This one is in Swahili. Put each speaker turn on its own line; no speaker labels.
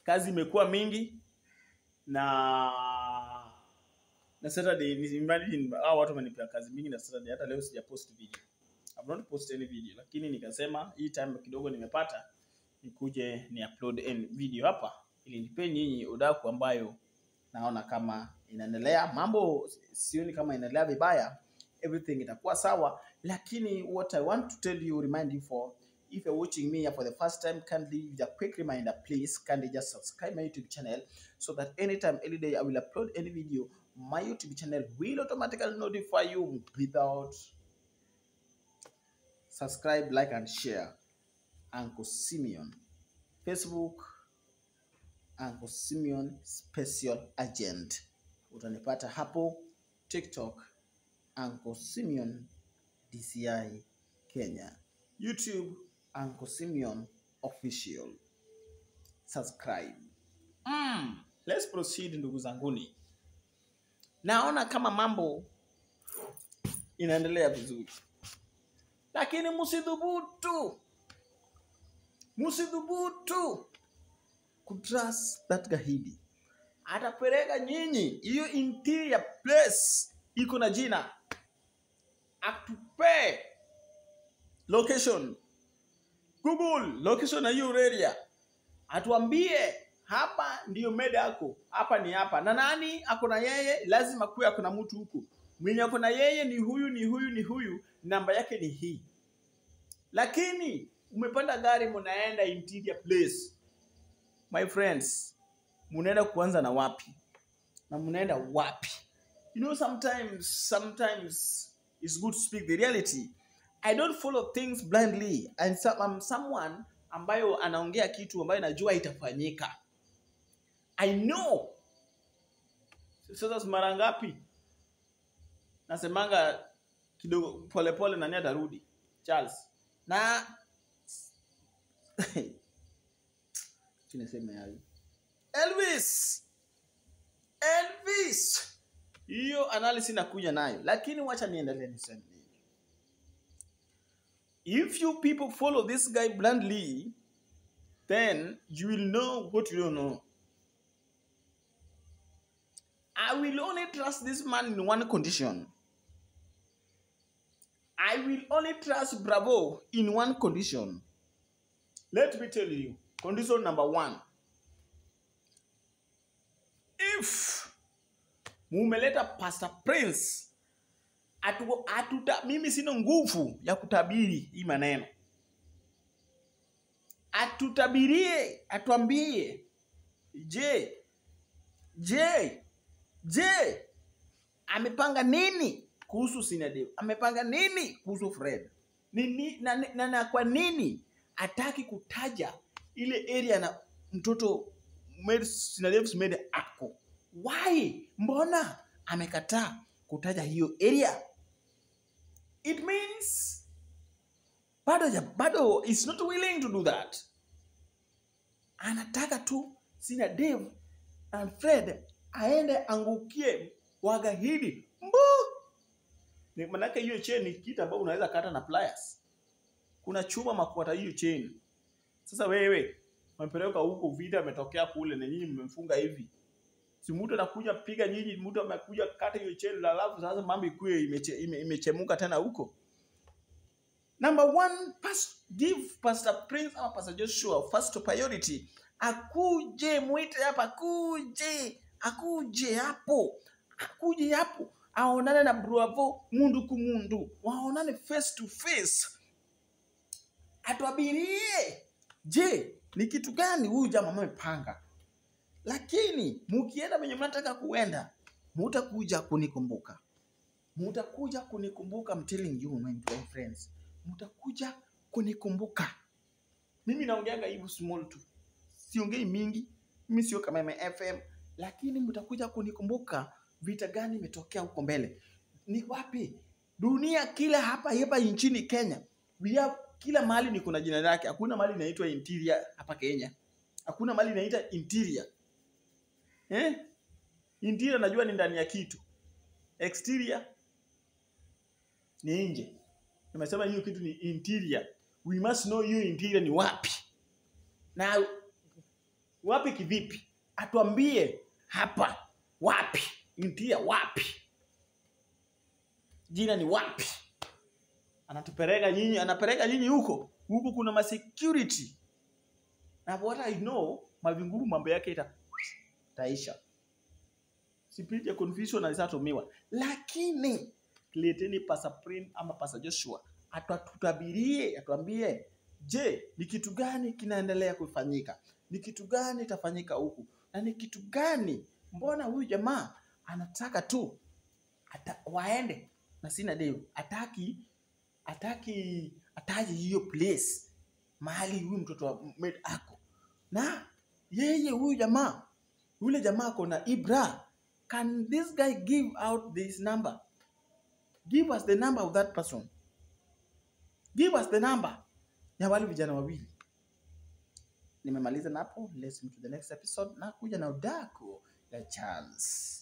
kazi imekuwa mingi na Saturday ni imagine watu wamenipea kazi mingi na Saturday, hata leo sijapost video. I've not posted any video, lakini nikasema hii time kidogo nimepata nikuje ni upload video hapa ili nipe nyinyi udaku ambayo naona kama inaendelea. Mambo sioni kama inaendelea vibaya, everything itakuwa sawa, lakini what I want to tell you, remind you for, if you're watching me for the first time, kindly with a quick reminder, please kindly just subscribe my YouTube channel so that anytime, any day I will upload any video, my YouTube channel will automatically notify you without subscribe, like and share. Uncle Simeon, Facebook Uncle Simeon Special Agent, utanipata hapo. TikTok Uncle Simeon DCI Kenya, YouTube Uncle Simeon Official. Subscribe. Let's proceed ndugu zanguni. Naona kama mambo inaendelea vizuri, lakini msidhubutu kutrust that Gahidi. Atapeleka nyinyi hiyo interior place iko na jina, atupe location, Google location na hiyo area, atuambie hapa ndio meda yako, hapa ni hapa, na nani ako na yeye, lazima kuwe ako na mtu huko mwenye ako na yeye, ni huyu, namba yake ni hii. Lakini umepanda gari mnaenda interior place, my friends, munaenda kuanza na wapi na munaenda wapi? You know, sometimes it's good to speak the reality. I don't follow things blindly, and I'm someone ambayo anaongea kitu ambayo najua itafanyika. I know. Sasa mara ngapi nasemanga kidogo pole nani atarudi Charles na tunasema yaani Elvis hiyo analysis nakuja nayo, lakini wacha niendelee niseme. If you people follow this guy blindly, then you will know what you don't know. I will only trust this man in one condition. I will only trust Bravo in one condition. Let me tell you, condition number 1. If mumeleta Pastor Prince, mimi sina nguvu ya kutabiri hii maneno. Atutabirie, atuambie, je, amepanga nini kuhusu Sinadev? Amepanga nini kuhusu Fred? Na kwa nini ataki kutaja ile area na mtoto Sinadev's made ako? Why? Mbona amekataa kutaja hiyo area? It means bado is not willing to do that. Anataka tu Sinadev and Fred aende angukie Wagahidi. Ni manake hiyo chain ni kitu ambacho unaweza kata na pliers. Kuna chuma makuata hiyo chain. Sasa wewe mpeleka huko, vita imetokea kule na nyinyi mmemfunga hivi. Si mtu anakuja piga nyinyi, mtu amekuja kata hiyo chain, alafu sasa mambo ikue imechemuka tena huko. Number 1, give Pastor Prince or Pastor Joshua first priority. Akuje muite hapa, akuje hapo. Aonane na Bravo mundu kumundu. Waonane face to face. Atuabirie, je, ni kitu gani huyu jamaa amepanga? Lakini mukienda venye mnataka kuenda, mutakuja kunikumbuka. I'm telling you my friends. Mutakuja kunikumbuka. Mimi naongeanga hivi small tu. Siongei mingi. Mimi sio kama FM, lakini mutakuja kunikumbuka. Vita gani imetokea huko mbele? Ni wapi? Dunia kila hapa nchini Kenya. Kila mahali ni kuna jina lake. Hakuna mahali inaitwa interior hapa Kenya. Hakuna mahali inaitwa interior. Interior najua ni ndani ya kitu. Exterior ni nje. Nimesema hiyo kitu ni interior. We must know hiyo interior ni wapi. Na Wapi kivipi? Atuambie hapa wapi? Intia wapi? Jina ni wapi? Anapeleka nyinyi huko. Huko kuna ma security. Na what I know, Mavinguru mambo yake itaisha. Spirit ya confusion alisatumiwa. Lakini leteni Pastor Prince ama Pastor Joshua atutabirie, atuambie, je, ni kitu gani kinaendelea kufanyika? Ni kitu gani itafanyika huku? Na ni kitu gani? Mbona huyu jamaa anataka tu waende na sina deo? Ataji hiyo place mahali huyu mtoto wa Med ako. Na yeye huyu jamaa, yule jamaa kona Ibra. Can this guy give out this number? Give us the number of that person. Give us the number ya wale vijana wawili. Nimemaliza napo. Let's move to the next episode. Na kuja na udaku ya Charles.